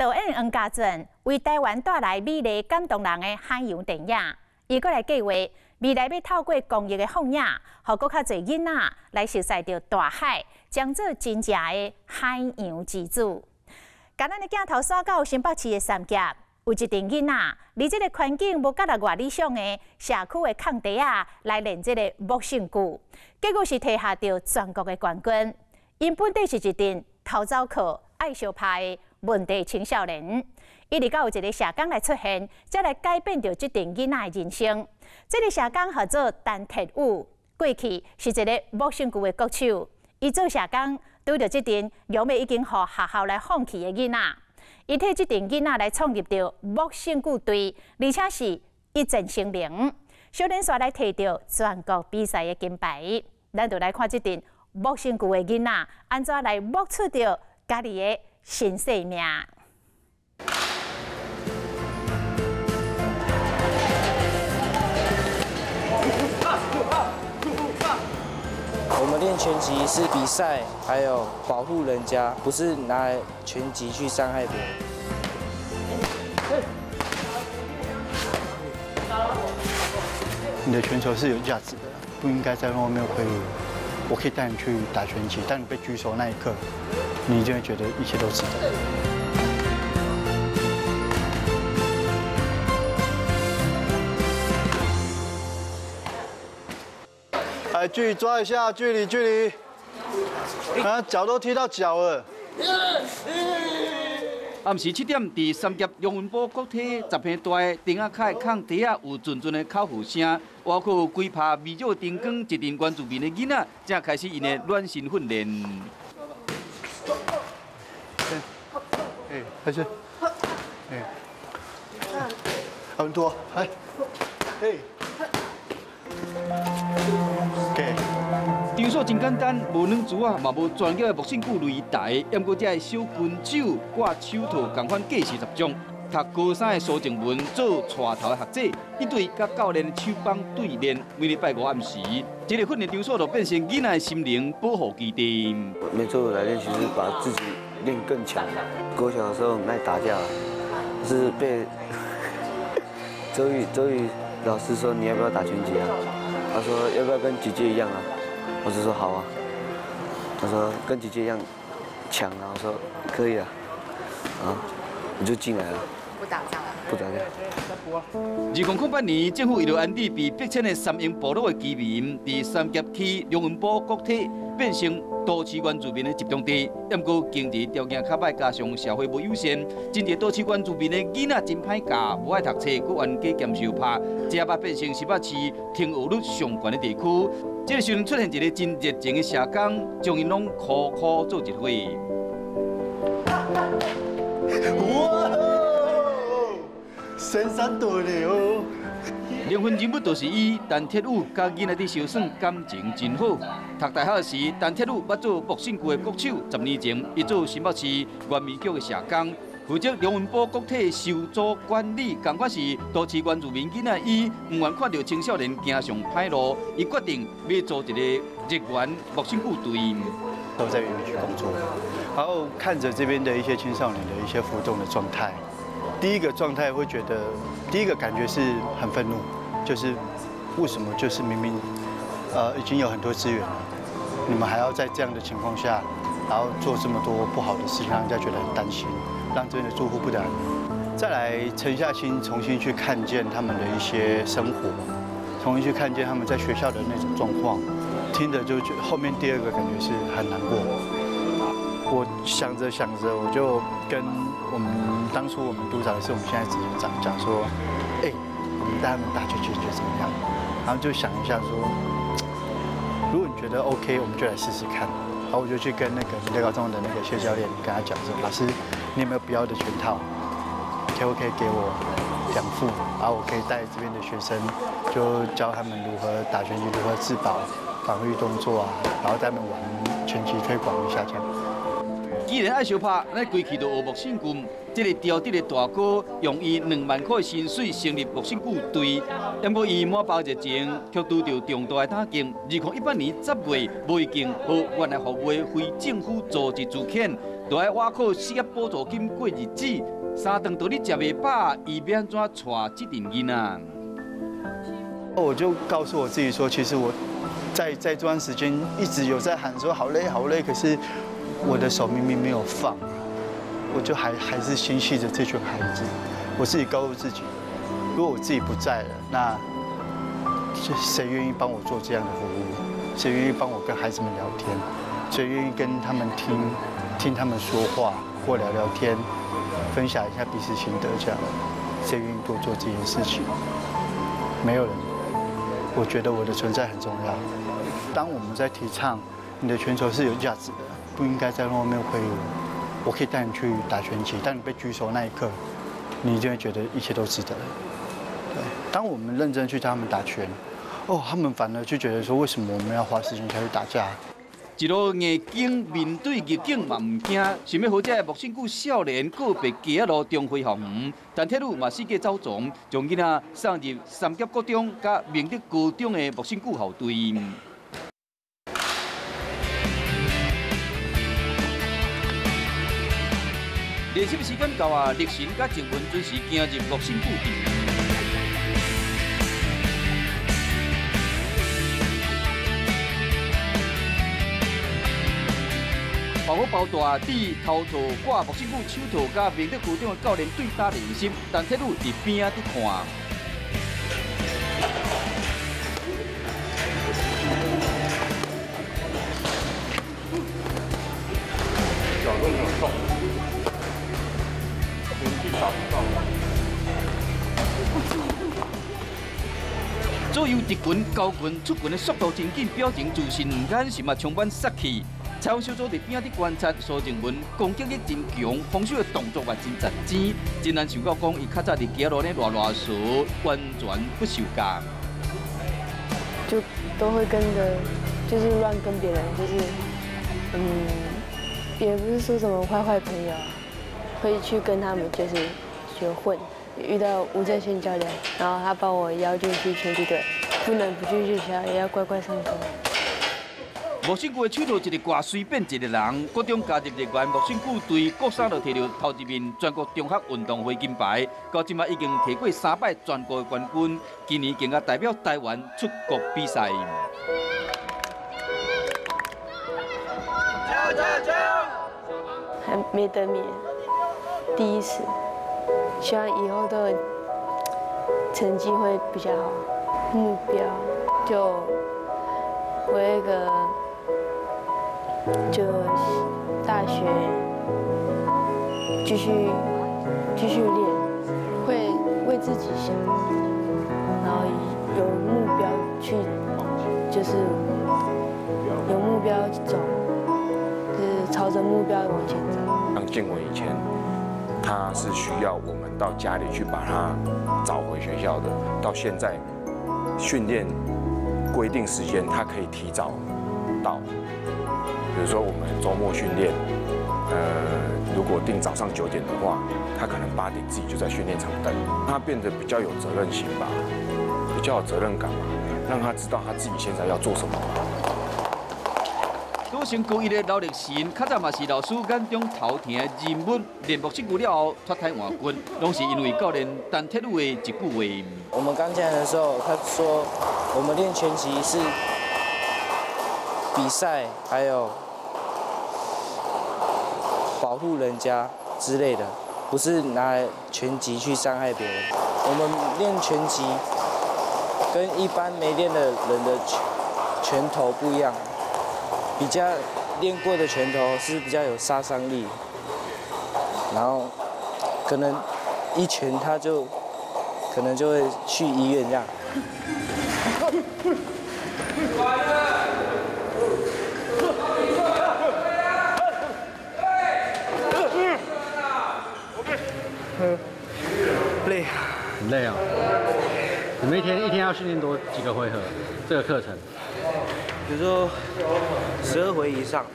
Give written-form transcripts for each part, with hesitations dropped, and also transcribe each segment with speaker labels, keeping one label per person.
Speaker 1: 导演黄家俊为台湾带来美丽感动人的海洋电影，伊阁来计划未来要透过公益的放映，互更较侪囡仔来熟悉到大海，将做真正的海洋之子。甲咱的镜头刷到新北市的三峡，有一群囡仔，离这个环境无甲来外理想的社区的空地啊，来练这个木绳句，结果是摕下到全国的冠军。因本地是一群偷走课、爱相拍的问题青少年，一直到有一个社工来出现，才来改变着这群囡仔的人生。这个社工叫做陈铁武，过去是一个木绳句的歌手。伊做社工，拄着这群原本已经互学校来放弃的囡仔，伊替这群囡仔来创立着木绳句队，而且是一战成名，小连续来摕到全国比赛的金牌。咱就来看这群木绳句的囡仔，安怎来木出着家己的新生命。
Speaker 2: 我们练拳击是比赛，还有保护人家，不是拿来拳击去伤害别人。
Speaker 3: 你的拳头是有价值的，不应该在外面挥舞。我可以带你去打拳击，当你被举手那一刻，你一定会觉得一切都值得。来，距离抓一下，距离。啊，脚都踢到脚了。
Speaker 4: 暗时7点，伫三峡杨文堡国体10片大的丁仔凯空地啊，有阵阵的口呼声，包括规拍微弱灯光，一群关注面的囡仔，才开始因的暖身训练。
Speaker 3: 开始。很多，来，
Speaker 4: 场所真简单，无软珠啊，嘛无专业的木绳句擂台，不过这小拳手挂手套，共款计40种。读高三的苏静文做带头的学者，一对甲教练手帮对练，每礼拜5暗时，这个训练场所就变成囡仔的心灵保护基地。
Speaker 5: 每周来练习是把自己练更强。国小的时候很爱打架，是被周瑜老师说你要不要打拳击啊？他说要不要跟姐姐一样啊？我就说好啊。他说跟姐姐一样强啊，我说可以啊，啊，我就进来了。不打架。
Speaker 4: 2008年，政府为了安置被逼迁的三英部落的居民，伫三峡区杨文堡国体变成都市原住民的集中地。不过经济条件较歹，加上社会无友善，真侪都市原住民的囡仔真歹教，无爱读册，佮冤家兼相拍，这也变成新北市听学率上悬的地区。这个时阵出现一个真热情的社工，将因拢苦苦做一回。
Speaker 3: 哇，神山大了！
Speaker 4: 灵魂人物就是伊，陈铁武甲囡仔伫相耍，感情真好。读大学时，陈铁武捌做木绳句的歌手，10年前，伊做新北市原民局的社工，负责杨文堡国体收租管理，同款是都市原住民囡仔，伊唔愿看到青少年行上歹路，伊决定要做一个热源木绳句队。
Speaker 3: 都在园区工作，然后看着这边的一些青少年的一些浮动的状态，第一个状态会觉得，第一个感觉是很愤怒，就是为什么就是明明已经有很多资源了，你们还要在这样的情况下，然后做这么多不好的事情，让人家觉得很担心，让这边的住户不得安宁。再来沉下心，重新去看见他们的一些生活，重新去看见他们在学校的那种状况。听着就觉得后面第二个感觉是很难过。我想着，我就跟当初我们督导的是我们现在执行长讲说，我们带他们打拳击觉得怎么样？然后就想一下说，如果你觉得 OK， 我们就来试试看。然后我就去跟那个民德高中的那个谢教练跟他讲说，老师，你有没有不要的拳套？可不可以给我2副？然后我可以带这边的学生，就教他们如何打拳击，如何自保。防御动作啊，然后带他们玩拳击推广一下这样。
Speaker 4: 既然爱相拍，咱规气就学木绳句。这个调底的大哥用伊2万块的薪水成立木绳句队，不过伊满包热情，却遇到重大的打击。2018年10月，无已经和原来服务的非政府组织资遣，就要挖靠失业补助金过日子。3顿都你食袂饱，伊要安怎带这阵囡仔？
Speaker 3: 我就告诉我自己说，其实我在这段时间一直有在喊说好累好累，可是我的手明明没有放，我就还是心系着这群孩子。我自己告诉自己，如果我自己不在了，那谁愿意帮我做这样的服务？谁愿意帮我跟孩子们聊天？谁愿意跟他们听他们说话或聊聊天，分享一下彼此心得这样？谁愿意多做这件事情？没有人。我觉得我的存在很重要。当我们在提倡你的拳头是有价值的，不应该在外面挥舞。我可以带你去打拳击，当你被举手那一刻，你一定会觉得一切都值得。对，当我们认真去他们打拳，他们反而就觉得说，为什么我们要花时间下去打架？
Speaker 4: 一路硬劲面对逆境嘛唔惊，想要好这木辛谷少年告别家路中辉校园，但铁路嘛四界走踪，将囡仔送入三峡高中甲明德高中的木辛谷校队。练习时间到啊，立新甲静文准时行入木辛谷场。包好包大伫头套挂木辛谷手套，甲明德高中的教练对打练习，但铁路伫边仔伫看。脚都没有动，连续打不到。左右直拳、交拳、出拳的速度真紧，表情自信，眼神嘛充满杀气。采访小组伫边仔伫观察苏静文攻击力真强，防守的动作嘛真值钱，真难想到讲伊较早伫街路咧乱说，完全不受教。
Speaker 6: 就都会跟着，就是乱跟别人，就是也不是说什么坏朋友，会去跟他们就是学混。遇到吴正宪教练，然后他把我邀进去拳击队，不能不去学校，也要乖乖上课。
Speaker 4: 木辛谷的手套一个挂随便一个人，高中加入热源木辛谷队，国三就摕到头一面全国中学运动会金牌，到今仔已经摕过3摆全国的冠军，今年更加代表台湾出国比赛。
Speaker 6: 还没得名，第一次，希望以后的成绩会比较好。目标就我有一个，就大学继续练，会为自己想，然后有目标去，就是有目标走，就是朝着目标往前走。
Speaker 7: 像建文以前，他是需要我们到家里去把他找回学校的，到现在训练规定时间，他可以提早到。比如说我们周末训练，如果定早上9点的话，他可能8点自己就在训练场等。他变得比较有责任心吧，比较有责任感吧，让他知道他自己现在要做什么。
Speaker 4: 都升高一的劳力神，较早嘛是老师眼中头疼的人物。练木辛谷了后脱胎换骨，拢是因为教练陈铁路的一句话。
Speaker 2: 我们刚进来的时候，他说我们练拳击是比赛，还有保护人家之类的，不是拿拳击去伤害别人。我们练拳击跟一般没练的人的拳头不一样。比较练过的拳头是比较有杀伤力，然后可能一拳他就可能就会去医院这样。
Speaker 3: 累，
Speaker 8: 很累啊！你们一天要训练几个回合？这个课程？
Speaker 2: 比如说12回以上。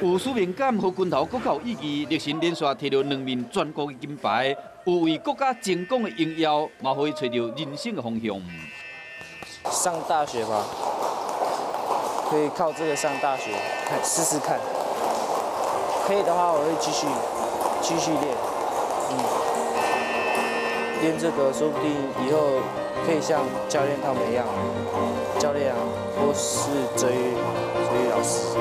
Speaker 4: 有使命感和拳头更较有意义，立新连续摕到2面全国的金牌，有为国家争光的荣耀，嘛可以找到人生的方向。
Speaker 2: 上大学吧，可以靠这个上大学，试试看。可以的话，我会继续练，练这个，说不定以后可以像教练他们一样，教练啊，或是哲宇老师。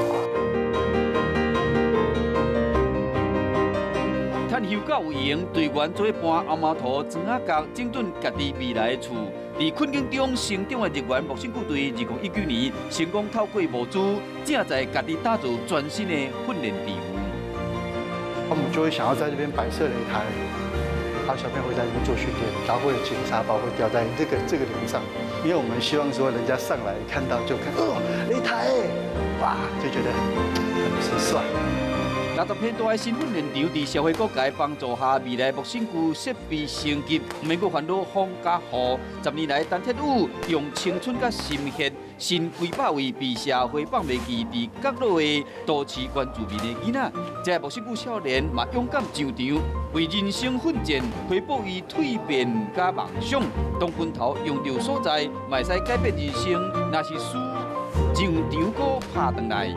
Speaker 4: 趁休假有闲，队员做搬后毛头、砖仔角，整顿家己未来的厝。在困境中成长的日元木星部队，2019年成功透过募资，正在家己打造全新的训练场。
Speaker 3: 我们就会想要在这边摆设擂台，然后小朋友会在这边做训练，然后会有警察包会吊在这个铃上，因为我们希望说人家上来看到就看擂台，哇，就觉得很帅。
Speaker 4: 60片大的新训练场，在社会各界帮助下，未来木星区设备升级，唔免阁烦恼风加雨。10年来，陈铁武用青春甲心血，新几百位被社会放袂记伫角落的都市原住民的囡仔，这木星区少年嘛勇敢上场，为人生奋战，回报伊蜕变甲梦想。当拳头用到所在，嘛会使改变人生，若是输，上场阁拍转来。